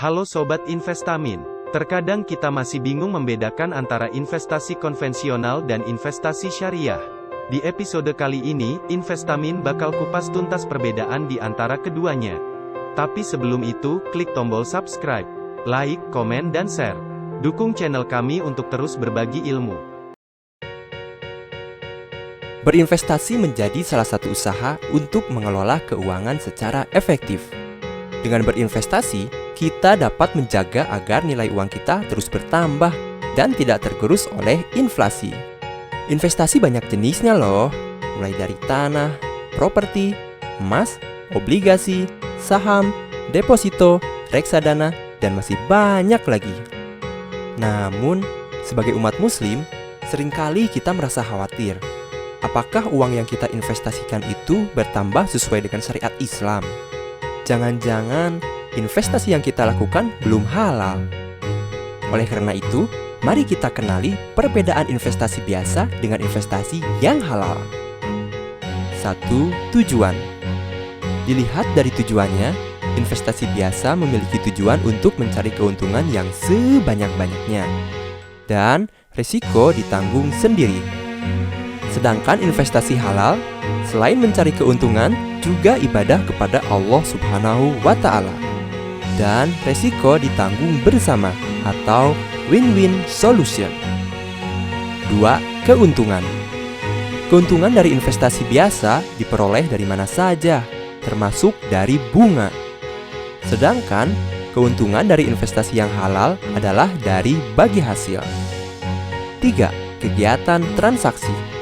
Halo Sobat Investamin, terkadang kita masih bingung membedakan antara investasi konvensional dan investasi syariah. Di episode kali ini, Investamin bakal kupas tuntas perbedaan di antara keduanya. Tapi sebelum itu, klik tombol subscribe, like, komen dan share. Dukung channel kami untuk terus berbagi ilmu. Berinvestasi menjadi salah satu usaha untuk mengelola keuangan secara efektif. Dengan berinvestasi, kita dapat menjaga agar nilai uang kita terus bertambah dan tidak tergerus oleh inflasi. Investasi banyak jenisnya loh, mulai dari tanah, properti, emas, obligasi, saham, deposito, reksadana, dan masih banyak lagi. Namun, sebagai umat muslim, seringkali kita merasa khawatir. Apakah uang yang kita investasikan itu bertambah sesuai dengan syariat Islam? Jangan-jangan investasi yang kita lakukan belum halal. Oleh karena itu, mari kita kenali perbedaan investasi biasa dengan investasi yang halal. 1. Tujuan. Dilihat dari tujuannya, investasi biasa memiliki tujuan untuk mencari keuntungan yang sebanyak-banyaknya, dan risiko ditanggung sendiri. Sedangkan investasi halal, selain mencari keuntungan, juga ibadah kepada Allah Subhanahu wa Ta'ala, dan resiko ditanggung bersama atau win-win solution. 2. Keuntungan. Keuntungan dari investasi biasa diperoleh dari mana saja, termasuk dari bunga. Sedangkan keuntungan dari investasi yang halal adalah dari bagi hasil. 3. Kegiatan transaksi.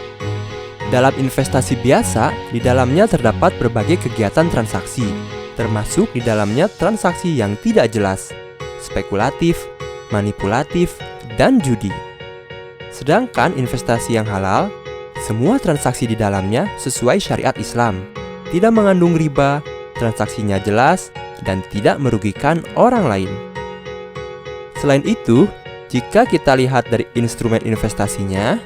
Dalam investasi biasa, di dalamnya terdapat berbagai kegiatan transaksi, termasuk di dalamnya transaksi yang tidak jelas, spekulatif, manipulatif, dan judi. Sedangkan investasi yang halal, semua transaksi di dalamnya sesuai syariat Islam, tidak mengandung riba, transaksinya jelas, dan tidak merugikan orang lain. Selain itu, jika kita lihat dari instrumen investasinya,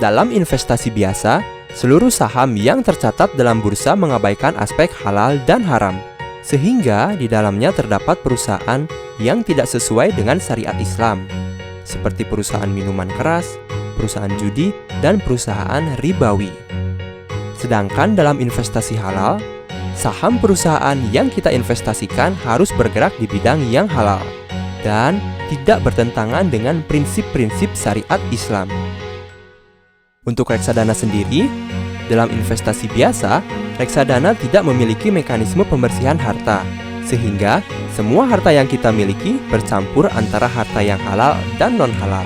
dalam investasi biasa, seluruh saham yang tercatat dalam bursa mengabaikan aspek halal dan haram, sehingga di dalamnya terdapat perusahaan yang tidak sesuai dengan syariat Islam, seperti perusahaan minuman keras, perusahaan judi, dan perusahaan ribawi. Sedangkan dalam investasi halal, saham perusahaan yang kita investasikan harus bergerak di bidang yang halal dan tidak bertentangan dengan prinsip-prinsip syariat Islam. Untuk reksadana sendiri, dalam investasi biasa, reksadana tidak memiliki mekanisme pembersihan harta, sehingga semua harta yang kita miliki bercampur antara harta yang halal dan non-halal.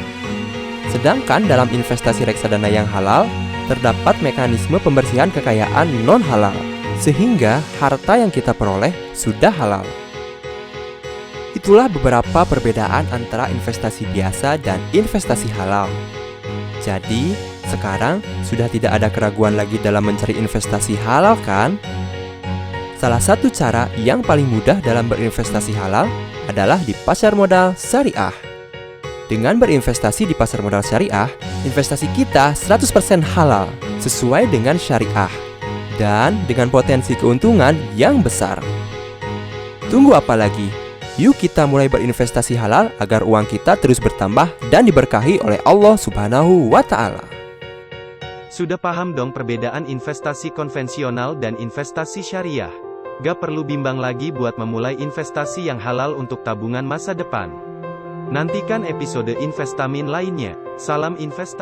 Sedangkan dalam investasi reksadana yang halal, terdapat mekanisme pembersihan kekayaan non-halal, sehingga harta yang kita peroleh sudah halal. Itulah beberapa perbedaan antara investasi biasa dan investasi halal. Jadi, sekarang sudah tidak ada keraguan lagi dalam mencari investasi halal kan? Salah satu cara yang paling mudah dalam berinvestasi halal adalah di pasar modal syariah. Dengan berinvestasi di pasar modal syariah, investasi kita 100% halal sesuai dengan syariah dan dengan potensi keuntungan yang besar. Tunggu apa lagi? Yuk kita mulai berinvestasi halal agar uang kita terus bertambah dan diberkahi oleh Allah Subhanahu wa Ta'ala. Sudah paham dong perbedaan investasi konvensional dan investasi syariah? Gak perlu bimbang lagi buat memulai investasi yang halal untuk tabungan masa depan. Nantikan episode Investamin lainnya. Salam investasi.